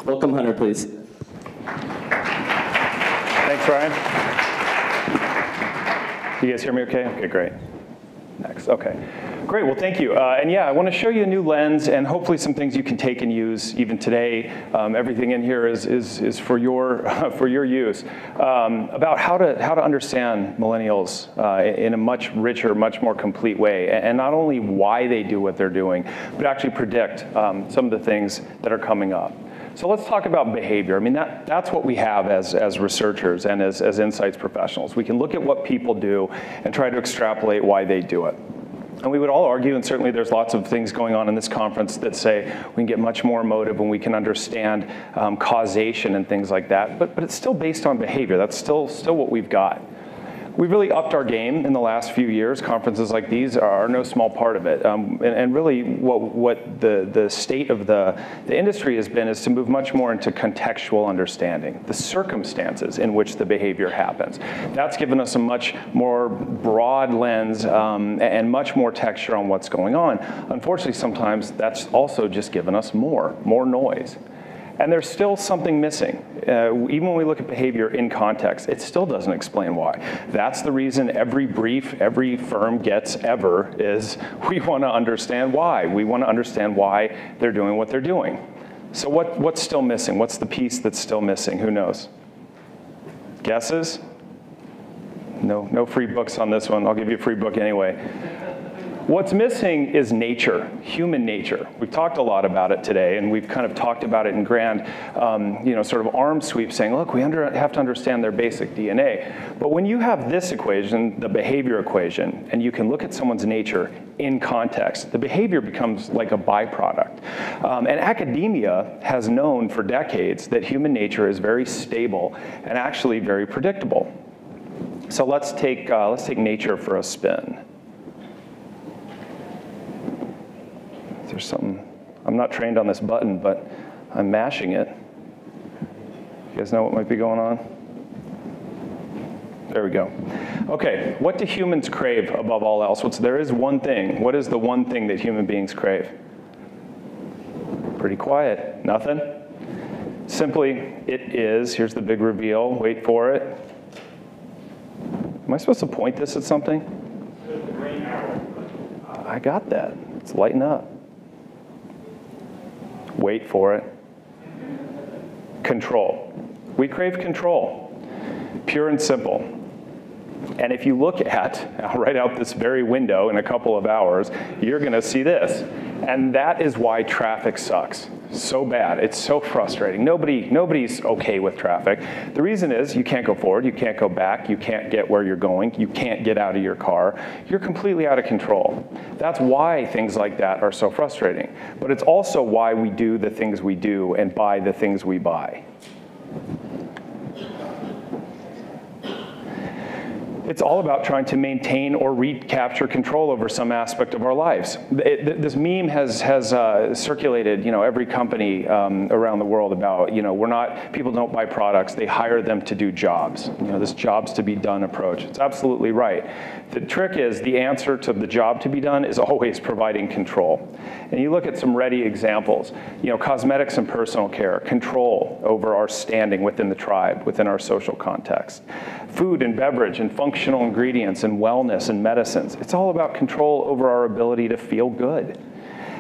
Welcome, Hunter, please. Thanks, Ryan. You guys hear me okay? Okay, great. Next, okay. Great, well, thank you. And yeah, I want to show you a new lens and hopefully some things you can take and use even today. Everything in here is for your, for your use. About how to understand millennials in a much richer, much more complete way. And not only why they do what they're doing, but actually predict some of the things that are coming up. So let's talk about behavior. I mean, that's what we have as researchers and as insights professionals. We can look at what people do and try to extrapolate why they do it. And we would all argue, and certainly there's lots of things going on in this conference that say we can get much more emotive when we can understand causation and things like that. But it's still based on behavior. That's still what we've got. We've really upped our game in the last few years. Conferences like these are no small part of it. And really what the state of the industry has been is to move much more into contextual understanding, the circumstances in which the behavior happens. That's given us a much more broad lens and much more texture on what's going on. Unfortunately, sometimes that's also just given us more noise. And there's still something missing. Even when we look at behavior in context, it still doesn't explain why. That's the reason every brief every firm gets ever is we want to understand why. We want to understand why they're doing what they're doing. So what's still missing? What's the piece that's still missing? Who knows? Guesses? No free books on this one. I'll give you a free book anyway. What's missing is nature, human nature. We've talked a lot about it today, and we've kind of talked about it in grand, sort of arm sweep, saying, look, we have to understand their basic DNA. But when you have this equation, the behavior equation, and you can look at someone's nature in context, the behavior becomes like a byproduct. And academia has known for decades that human nature is very stable and actually very predictable. So let's take nature for a spin. There's something, I'm not trained on this button, but I'm mashing it. You guys know what might be going on? There we go. Okay, what do humans crave above all else? There is one thing. What is the one thing that human beings crave? Pretty quiet. Nothing? Simply, it is, here's the big reveal, wait for it. Am I supposed to point this at something? I got that. It's lighting up. Wait for it. Control. We crave control, pure and simple. And if you look at, right out this very window in a couple of hours, you're going to see this. And that is why traffic sucks so bad. It's so frustrating. Nobody's okay with traffic. The reason is you can't go forward, you can't go back, you can't get where you're going, you can't get out of your car. You're completely out of control. That's why things like that are so frustrating. But it's also why we do the things we do and buy the things we buy. It's all about trying to maintain or recapture control over some aspect of our lives. This meme has circulated, every company around the world about, people don't buy products, they hire them to do jobs. This jobs to be done approach. It's absolutely right. The trick is the answer to the job to be done is always providing control. And you look at some ready examples, cosmetics and personal care, control over our standing within the tribe, within our social context. Food and beverage and functional ingredients and wellness and medicines. It's all about control over our ability to feel good.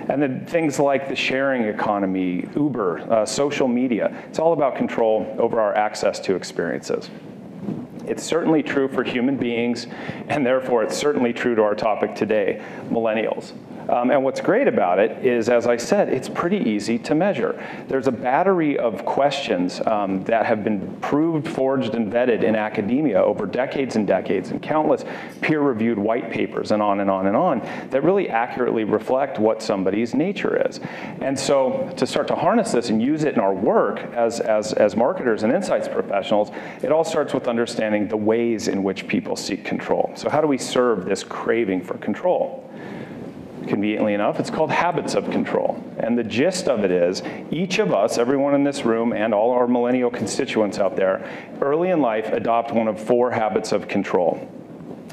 And then things like the sharing economy, Uber, social media, it's all about control over our access to experiences. It's certainly true for human beings, and therefore it's certainly true to our topic today, millennials. And what's great about it is, as I said, it's pretty easy to measure. There's a battery of questions that have been proved, forged, and vetted in academia over decades and decades, and countless peer-reviewed white papers and on and on and on that really accurately reflect what somebody's nature is. And so to start to harness this and use it in our work as marketers and insights professionals, it all starts with understanding the ways in which people seek control. So how do we serve this craving for control? Conveniently enough, it's called habits of control. And the gist of it is, each of us, everyone in this room, and all our millennial constituents out there, early in life adopt one of 4 habits of control.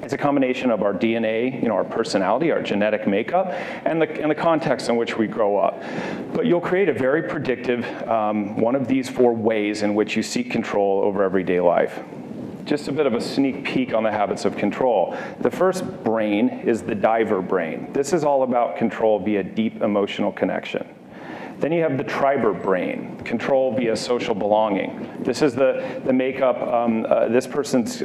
It's a combination of our DNA, our personality, our genetic makeup, and the context in which we grow up. But you'll create a very predictive, one of these 4 ways in which you seek control over everyday life. Just a bit of a sneak peek on the habits of control. The first brain is the diver brain. This is all about control via deep emotional connection. Then you have the triber brain, control via social belonging. This is the makeup, this person's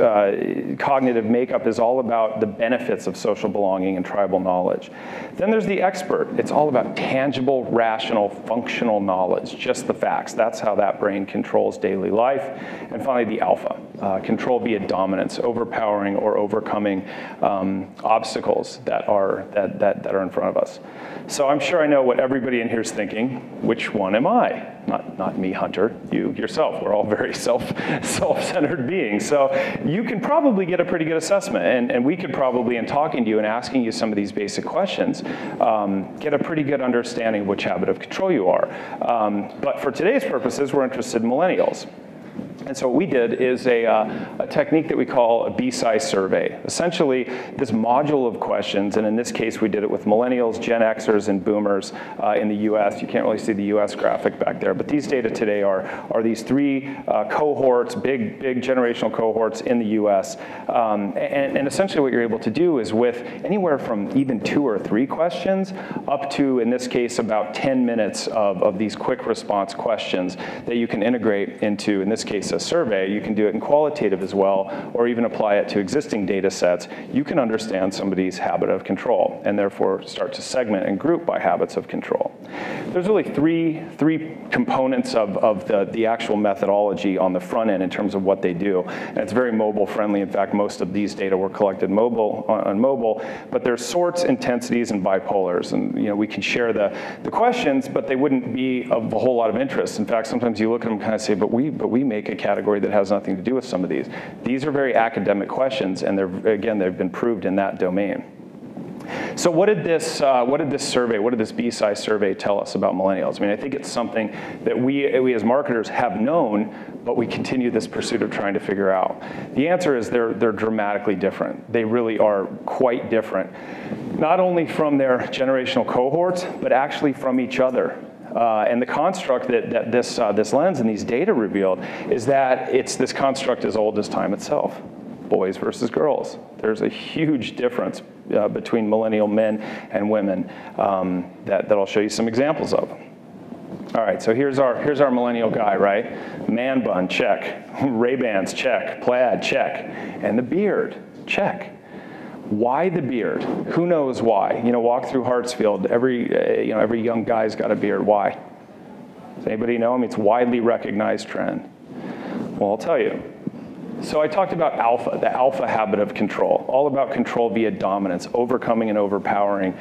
cognitive makeup is all about the benefits of social belonging and tribal knowledge. Then there's the expert. It's all about tangible, rational, functional knowledge, just the facts. That's how that brain controls daily life. And finally, the alpha, control via dominance, overpowering or overcoming obstacles that are in front of us. So I'm sure I know what everybody in here is thinking. Which one am I? Not me, Hunter, you yourself. We're all very self-centered beings. So you can probably get a pretty good assessment, and we could probably, in talking to you and asking you some of these basic questions, get a pretty good understanding of which habit of control you are. But for today's purposes, we're interested in millennials. And so what we did is a technique that we call a BeSci survey. Essentially, this module of questions, and in this case, we did it with millennials, Gen Xers, and boomers in the US. You can't really see the US graphic back there, but these data today are these 3 cohorts, big generational cohorts in the US. And essentially what you're able to do is with anywhere from even 2 or 3 questions up to, in this case, about 10 minutes of these quick response questions that you can integrate into, in this case, a survey. You can do it in qualitative as well, or even apply it to existing data sets. You can understand somebody's habit of control, and therefore start to segment and group by habits of control. There's really three components of the actual methodology on the front end in terms of what they do, and it's very mobile friendly. In fact, most of these data were collected on mobile, but there's sorts, intensities, and bipolars, and we can share the questions, but they wouldn't be of a whole lot of interest. In fact, sometimes you look at them and kind of say, but we make a category that has nothing to do with some of these. These are very academic questions, and they've been proved in that domain. So what did this survey, what did this BeSci survey tell us about millennials? I mean, I think it's something that we as marketers have known, but we continue this pursuit of trying to figure out. The answer is they're dramatically different. They really are quite different, not only from their generational cohorts, but actually from each other. And the construct that this lens and these data revealed is that it's this construct as old as time itself. Boys versus girls. There's a huge difference between millennial men and women that I'll show you some examples of. All right, so here's our millennial guy, right? Man bun, check. Ray-Bans, check. Plaid, check. And the beard, check. Why the beard? Who knows why? Walk through Hartsfield. Every young guy's got a beard. Why? Does anybody know? I mean, it's a widely recognized trend. Well, I'll tell you. So I talked about alpha, the alpha habit of control, all about control via dominance, overcoming and overpowering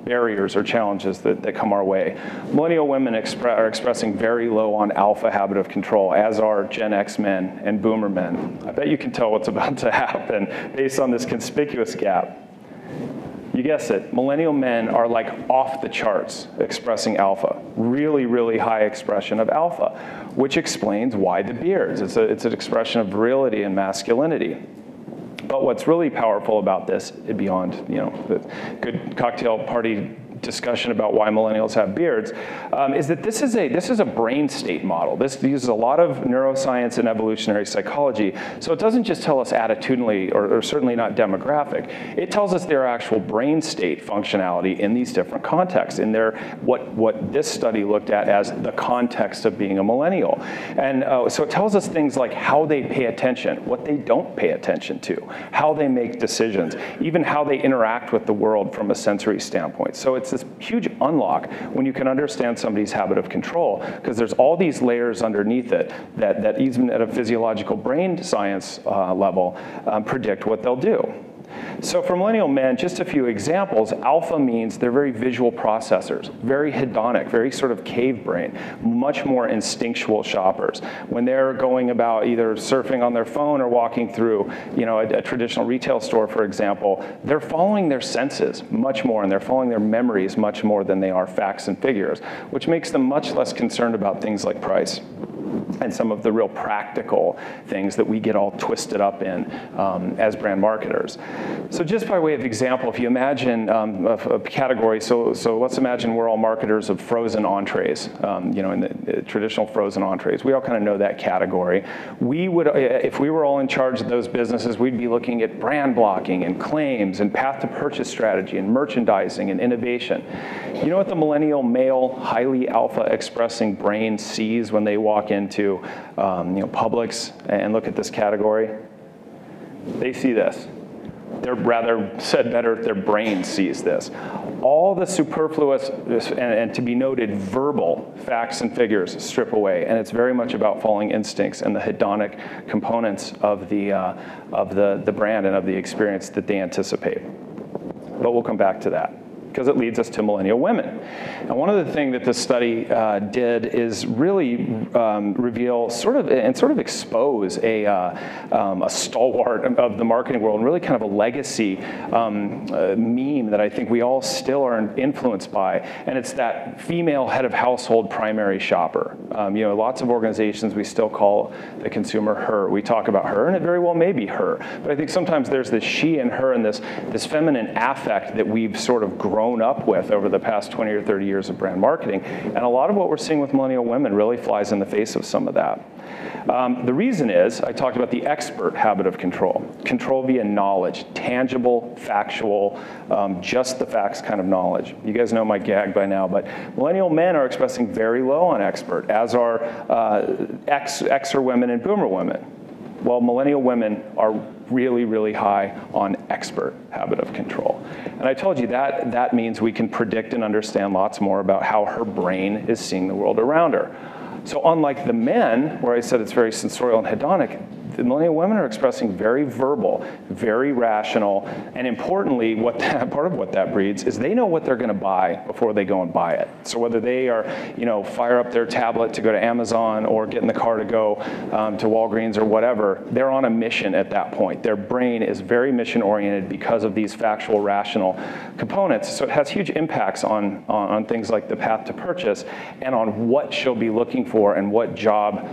barriers or challenges that come our way. Millennial women are expressing very low on alpha habit of control, as are Gen X men and boomer men. I bet you can tell what's about to happen based on this conspicuous gap. You guessed it, millennial men are like off the charts expressing alpha. Really, really high expression of alpha, which explains why the beards. It's an expression of virility and masculinity. But what's really powerful about this, beyond the good cocktail party discussion about why millennials have beards, is that this is a brain state model. This uses a lot of neuroscience and evolutionary psychology. So it doesn't just tell us attitudinally, or certainly not demographic. It tells us their actual brain state functionality in these different contexts, in their what this study looked at as the context of being a millennial. And so it tells us things like how they pay attention, what they don't pay attention to, how they make decisions, even how they interact with the world from a sensory standpoint. So it's this huge unlock when you can understand somebody's habit of control, because there's all these layers underneath it that even at a physiological brain science level predict what they'll do. So for millennial men, just a few examples. Alpha means they're very visual processors, very hedonic, very sort of cave brain, much more instinctual shoppers. When they're going about either surfing on their phone or walking through, a traditional retail store, for example, they're following their senses much more, and they're following their memories much more than they are facts and figures, which makes them much less concerned about things like price. and some of the real practical things that we get all twisted up in as brand marketers. So just by way of example, if you imagine a category, so let's imagine we're all marketers of frozen entrees, in the traditional frozen entrees. We all kind of know that category. We would, if we were all in charge of those businesses, we'd be looking at brand blocking and claims and path to purchase strategy and merchandising and innovation. You know what the millennial male, highly alpha expressing brain sees when they walk into Publix and look at this category? They see this. They're rather said better, their brain sees this. All the superfluous and to be noted verbal facts and figures strip away, and it's very much about following instincts and the hedonic components of the brand and of the experience that they anticipate. But we'll come back to that, because it leads us to millennial women. And one of the things that this study did is really reveal sort of expose a stalwart of the marketing world, and really kind of a legacy meme that I think we all still are influenced by, and it's that female head of household primary shopper. Lots of organizations, we still call the consumer her. We talk about her, and it very well may be her, but I think sometimes there's this she and her and this feminine affect that we've sort of grown up with over the past 20 or 30 years of brand marketing. And a lot of what we're seeing with millennial women really flies in the face of some of that. The reason is, I talked about the expert habit of control. Control via knowledge, tangible, factual, just the facts kind of knowledge. You guys know my gag by now, but millennial men are expressing very low on expert, as are Xer women and boomer women. While millennial women are really, really high on expert habit of control. And I told you that means we can predict and understand lots more about how her brain is seeing the world around her. So unlike the men, where I said it's very sensorial and hedonic, the millennial women are expressing very verbal, very rational, and importantly, part of what that breeds is they know what they're going to buy before they go and buy it. So whether they are, fire up their tablet to go to Amazon or get in the car to go to Walgreens or whatever, they're on a mission at that point. Their brain is very mission-oriented because of these factual, rational components. So it has huge impacts on things like the path to purchase and on what she'll be looking for and what job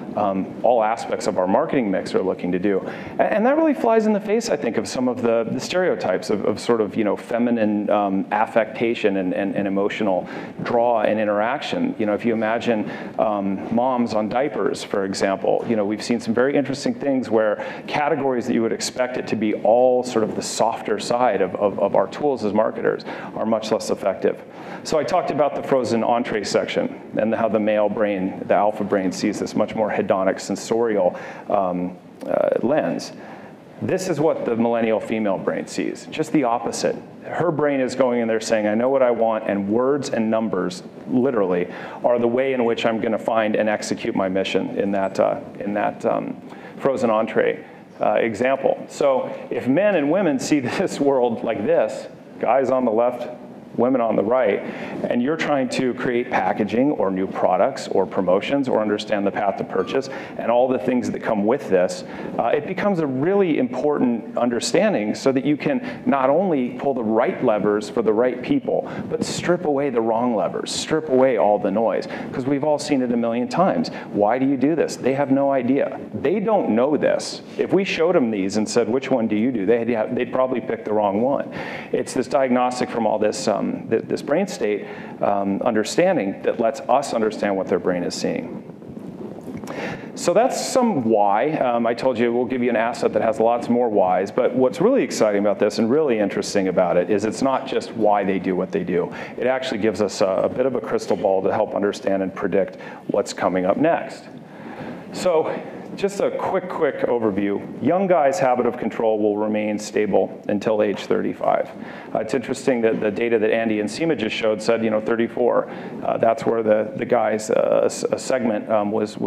all aspects of our marketing mix are looking to do. And that really flies in the face, I think, of some of the stereotypes of sort of, feminine affectation and emotional draw and interaction. If you imagine moms on diapers, for example, we've seen some very interesting things where categories that you would expect it to be all sort of the softer side of our tools as marketers are much less effective. So I talked about the frozen entree section and how the male brain, the alpha brain, sees this much more hedonic, sensorial lens. This is what the millennial female brain sees, just the opposite. Her brain is going in there saying, I know what I want, and words and numbers, literally, are the way in which I'm going to find and execute my mission in that frozen entree example. So if men and women see this world like this, guys on the left, women on the right, and you're trying to create packaging or new products or promotions or understand the path to purchase and all the things that come with this, it becomes a really important understanding so that you can not only pull the right levers for the right people, but strip away the wrong levers, strip away all the noise, because we've all seen it a million times. Why do you do this? They have no idea. They don't know this. If we showed them these and said, which one do you do? They'd probably pick the wrong one. It's this diagnostic from all this this brain state understanding that lets us understand what their brain is seeing. So that's some why. I told you we'll give you an asset that has lots more whys, but what's really exciting about this and really interesting about it is it's not just why they do what they do. It actually gives us a bit of a crystal ball to help understand and predict what's coming up next. So just a quick overview. Young guys' habit of control will remain stable until age 35. It's interesting that the data that Andy and Seema just showed said, 34. That's where the guys' segment was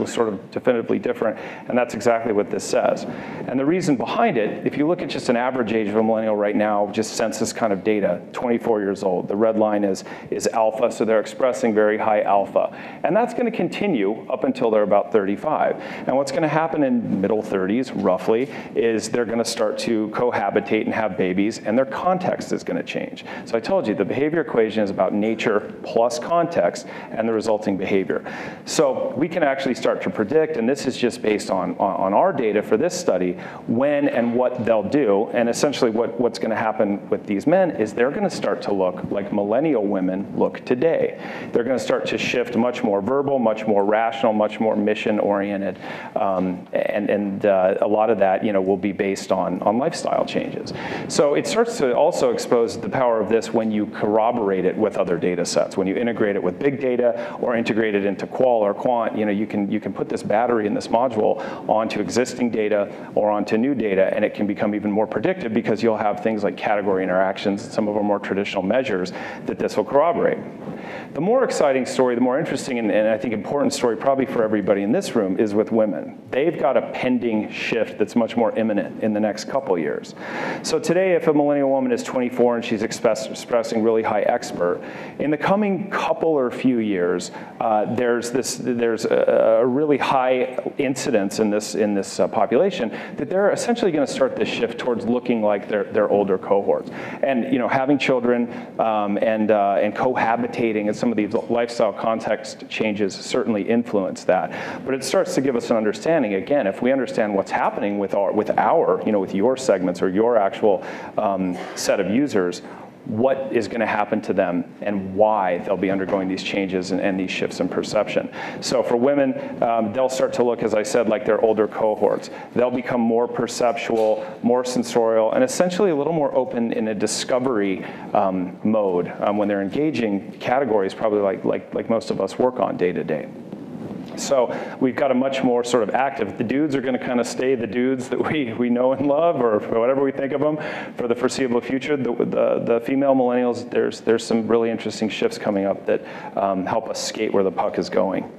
sort of definitively different, and that's exactly what this says. And the reason behind it, if you look at just an average age of a millennial right now, just census kind of data, 24 years old. The red line is alpha, so they're expressing very high alpha. And that's going to continue up until they're about 35. And what's going to happen in middle 30s, roughly, is they're going to start to cohabitate and have babies, and their context is going to change. So I told you, the behavior equation is about nature plus context and the resulting behavior. So we can actually start to predict, and this is just based on our data for this study, when and what they'll do. And essentially what's going to happen with these men is they're going to start to look like millennial women look today. They're going to start to shift much more verbal, much more rational, much more mission-oriented, and a lot of that, will be based on lifestyle changes. So it starts to also expose the power of this when you corroborate it with other data sets. When you integrate it with big data or integrate it into qual or quant, you can put this battery in this module onto existing data or onto new data, and it can become even more predictive because you'll have things like category interactions and some of our more traditional measures that this will corroborate. The more exciting story, the more interesting and I think important story probably for everybody in this room is with women. They've got a pending shift that's much more imminent in the next couple years. So today, if a millennial woman is 24 and she's expressing really high expert, in the coming couple or few years, there's a really high incidence in this population that they're essentially going to start this shift towards looking like their older cohorts, and having children and cohabitating and some of these lifestyle context changes certainly influence that. But it starts to give us an understanding, again, if we understand what's happening with your segments or your actual set of users, what is going to happen to them and why they'll be undergoing these changes and these shifts in perception. So for women, they'll start to look, as I said, like their older cohorts. They'll become more perceptual, more sensorial, and essentially a little more open in a discovery mode when they're engaging categories, probably like most of us work on day to day. So we've got a much more sort of active, the dudes are going to kind of stay the dudes that we know and love, or whatever we think of them, for the foreseeable future. The female millennials, there's some really interesting shifts coming up that help us skate where the puck is going.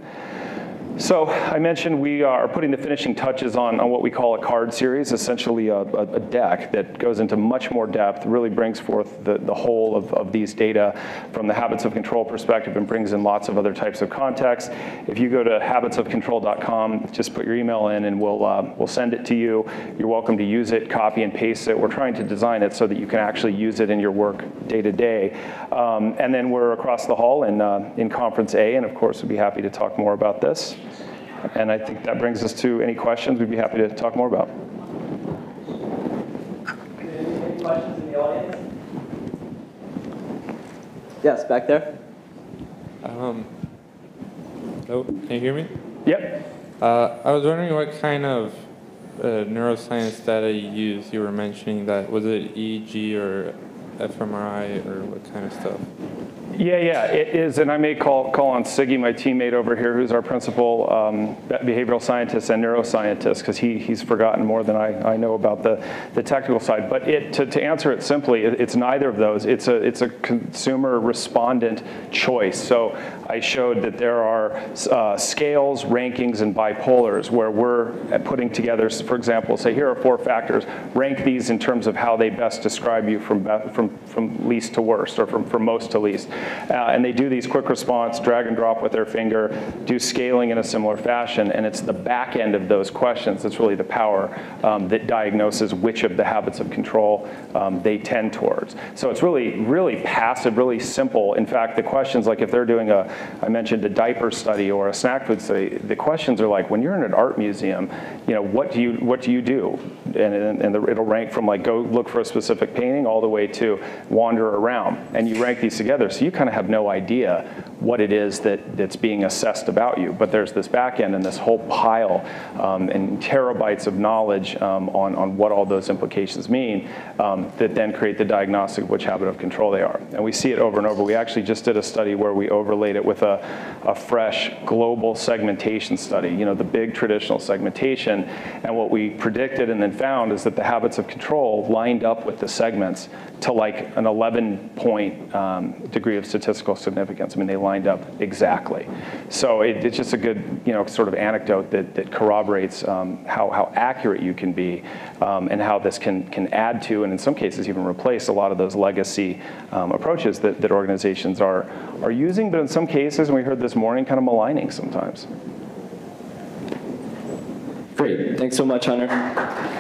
So I mentioned we are putting the finishing touches on what we call a card series, essentially a deck that goes into much more depth, really brings forth the whole of these data from the habits of control perspective and brings in lots of other types of context. If you go to habitsofcontrol.com, just put your email in and we'll send it to you. You're welcome to use it, copy and paste it. We're trying to design it so that you can actually use it in your work day to day. And then we're across the hall in Conference A, and of course we'd be happy to talk more about this. And I think that brings us to any questions we'd be happy to talk more about. Any questions in the audience? Yes, back there. Hello, can you hear me? Yep. I was wondering what kind of neuroscience data you use. You were mentioning that, was it EEG or fMRI or what kind of stuff? Yeah, it is, and I may call on Siggy, my teammate over here, who's our principal behavioral scientist and neuroscientist, because he's forgotten more than I know about the technical side. But to answer it simply, it's neither of those. It's a consumer respondent choice. So I showed that there are scales, rankings, and bipolars where we're putting together, for example, say here are 4 factors. Rank these in terms of how they best describe you from least to worst, or from most to least. And they do these quick response, drag and drop with their finger, do scaling in a similar fashion, and it's the back end of those questions that's really the power that diagnoses which of the habits of control they tend towards. So it's really, really passive, really simple. In fact, the questions, like if they're doing I mentioned a diaper study or a snack food study, the questions are like, when you're in an art museum, what do you do? And it'll rank from like go look for a specific painting all the way to wander around, and you rank these together. So you kind of have no idea what it is that's being assessed about you. But there's this back end and this whole pile and terabytes of knowledge on what all those implications mean that then create the diagnostic of which habit of control they are. And we see it over and over. We actually just did a study where we overlaid it with a fresh global segmentation study, the big traditional segmentation. And what we predicted and then found is that the habits of control lined up with the segments to like an 11-point degree of statistical significance. I mean, they lined up exactly. So it's just a good, sort of anecdote that corroborates how accurate you can be and how this can add to, and in some cases even replace, a lot of those legacy approaches that organizations are using, but in some cases, and we heard this morning, kind of maligning sometimes. Great. Thanks so much, Hunter.